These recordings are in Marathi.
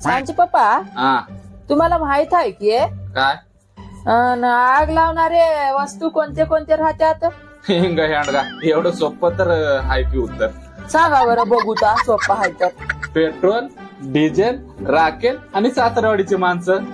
सांची पप्पा हा तुम्हाला माहित आहे की काय आग लावणारे वस्तू कोणते कोणते राहतात? हिंग हँडगा एवढं सोपं तर आहे की उत्तर. सांगा बरं बघू ता सोपं आहे तर. पेट्रोल, डिझेल, राखेल आणि सासरवाडीची माणसं.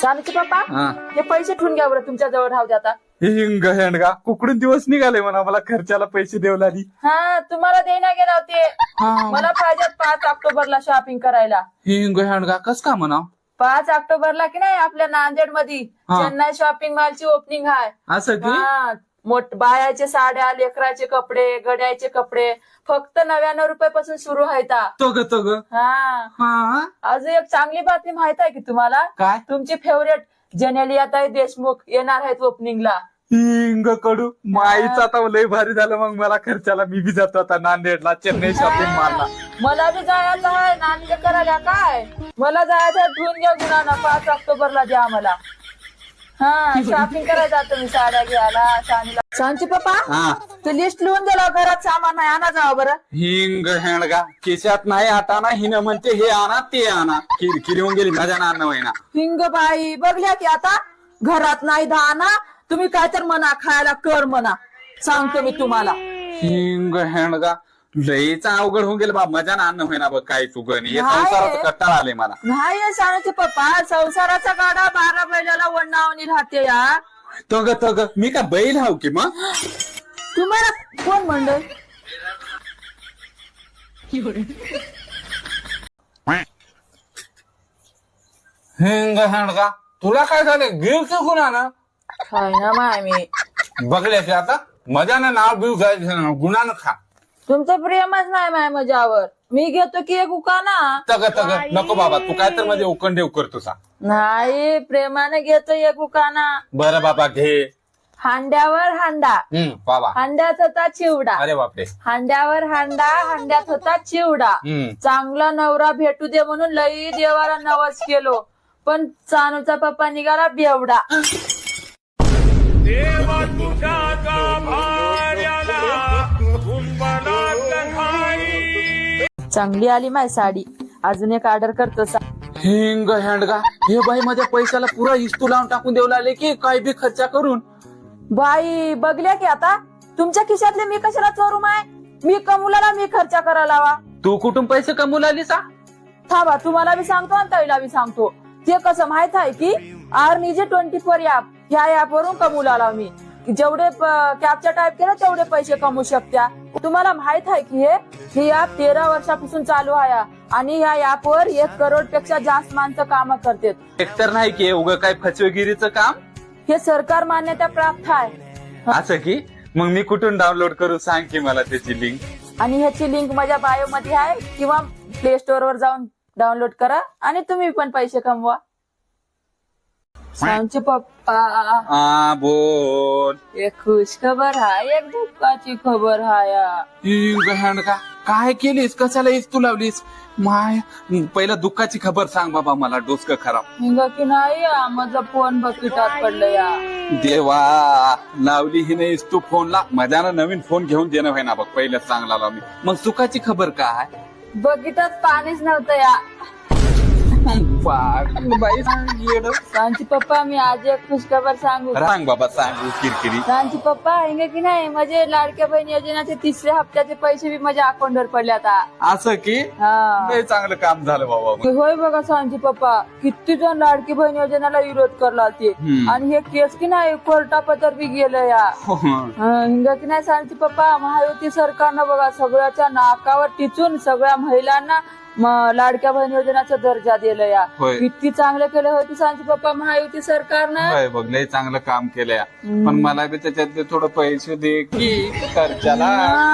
सांची पप्पा हा हे पैसे ठेवून घ्या बरं तुमच्या जवळ राहू द्या आता. हिंग हँडगा कुकडून दिवस निघाले म्हणा मला खर्चाला पैसे देऊ लागली. हा तुम्हाला देण्या गेला होते मला पाहिजे 5 ऑक्टोबरला शॉपिंग करायला. हिंग हँडगा कस का म्हणा 5 ऑक्टोबरला की नाही आपल्या नांदेड मध्ये हा. चेन्नई शॉपिंग मॉलची ओपनिंग आहे. असं की हा बायाचे साड्या, लेकराचे कपडे, गड्याचे कपडे फक्त 99 रुपयापासून सुरू आहेत. तो ग हा हा अजून एक चांगली बातमी माहित आहे की तुम्हाला? काय तुमची फेवरेट जेनेलियाताई देशमुख येणार आहेत ओपनिंगला. हिंग कडू माईचा आता लय भारी झालं. मग मला खर्चाला मी बी जातो आता नांदेडला चेन्नई शॉपिंग मॉलला. मला बी जायचं आहे नांदेड करायला. काय मला जायचं ठेवून घ्या गुन्हा 5 ऑक्टोबरला द्या मला. हा शॉपिंग करायला जातो मी साड्या घ्यायला. सांची पप्पा हा ते लिस्ट लिहून दिलं घरात सामान आहे आणा जावं बरं. हिंग हँडगा खिशात नाही आता ना हिनं म्हणते हे आणा ते आणा. किरकिरी होऊन गेली माझ्या नान्न होईना. हिंग बाई बघल्या की आता घरात नाही दाना तुम्ही काय तर म्हणा खायला कर म्हणा सांगतो मी तुम्हाला. हिंग हँडगा लईच अवघड होऊन गेलं बा माझ्या नान्न होईना बघ काही चुकणी. हे नाही. संसाराचं कट्टाळ आले मला. नाही सांगायचे पप्पा संसाराचा गाडा 12 बैलाला वडणावणी राहते या. तग मी का बैल हाव की मग. तुम्हाला कोण म्हणलं? हिंग हँडगा तुला काय झालं गिर चुकून ना काय ना माय मी बघल्याचे आता मजानं नाव बिव घ्यायचं गुणानं खा. तुमचं प्रेमच नाही माय माझ्यावर. मी घेतो की एक उकाना. तग नको बाबा तू काय तर मध्ये उकंडेव करतो सा. नाही प्रेमाने घेतो एक उकाना. बरं बाबा घे. हांड्यावर हांडा बाबा हांड्यात होता चिवडा. अरे बापरे. हांड्यावर हांडा हांड्यात होता चिवडा. चांगला नवरा भेटू दे म्हणून लई देवाला नवस केलो पण चानूचा पप्पा निघाला बेवडा. चांगली आली माय साडी. अजून एक ऑर्डर करतो. हिंग हँडगा हे बाई माझ्या पैशाला पुरा इस्तू लावून टाकून देऊ लागले की काय बी खर्चा करून. बाई बघल्या की आता तुमच्या खिशातले मी कशाला चोरू माय. मी कमूला मी खर्च करायला लावा. तू कुठून पैसे कमवू लागली सा. थांबा तुम्हाला बी सांगतो आणि ताईला बी सांगतो. ते कसं माहित आहे की आर्निजे 24 ऍप ह्या ऍप वरून कमवला लाव मी. जेवढे कॅप्चा टाईप केलं तेवढे पैसे कमवू शकत्या. तुम्हाला माहित आहे की हे ऍप 13 वर्षापासून चालू आहे आणि ह्या ऍपवर 1 करोड पेक्षा जास्त माणसं काम करतात. एकतर नाही की उगं काय फसवेगिरीचं काम. हे सरकार मान्यता प्राप्त आहे. असं की मग मी कुठून डाउनलोड करू सांग की मला त्याची लिंक. आणि ह्याची लिंक माझ्या बायो मध्ये आहे किंवा प्ले स्टोअर वर जाऊन डाउनलोड करा आणि तुम्ही पण पैसे कमवा. सांचे पप्पा बोल. एक खुश खबर आहे एक दुःखाची खबर आहे. हिंग हँडगा काय केलीस कशाला इस्तू लावलीस माय. पहिला दुःखाची खबर सांग बाबा मला डोसकं खराब. हिंग की नाही माझा फोन बकेटात पडलं या. देवा लावली ही नाही इस्तू फोनला. माझ्यानं नवीन फोन घेऊन देणं व्हाय ना बघ पहिलं सांगला लावली. मग सुखाची खबर काय. बकेटात पाणीच नव्हतं या. बाई सांची पप्पा मी आज एक खुश खबर सांगू. सांग बाबा सांग किरकिरी. सांची पप्पा हिंग की नाही माझे लाडक्या बहीण योजनेचे 3ऱ्या हप्त्याचे पैसे बी माझ्या अकाउंटवर पडले आता. असं की हा लय चांगलं काम झालं बाबा. होय बघा सांची पप्पा किती जण लाडकी बहीण योजनेला विरोध करला ते आणि हे केस की नाही कोर्टापतर बी गेलं या. हिंग की नाही सांची पप्पा महायुती सरकारनं बघा सगळ्याच्या नाकावर टिचून सगळ्या महिलांना लाडक्या बहीण योजनेचा दर्जा दिलं या. किती चांगलं केलं होती सांची पप्पा महायुती सरकारनं. बघ लय चांगलं काम केलंय पण मला बी त्याच्यातले थोडं पैसे दे की खर्चाला.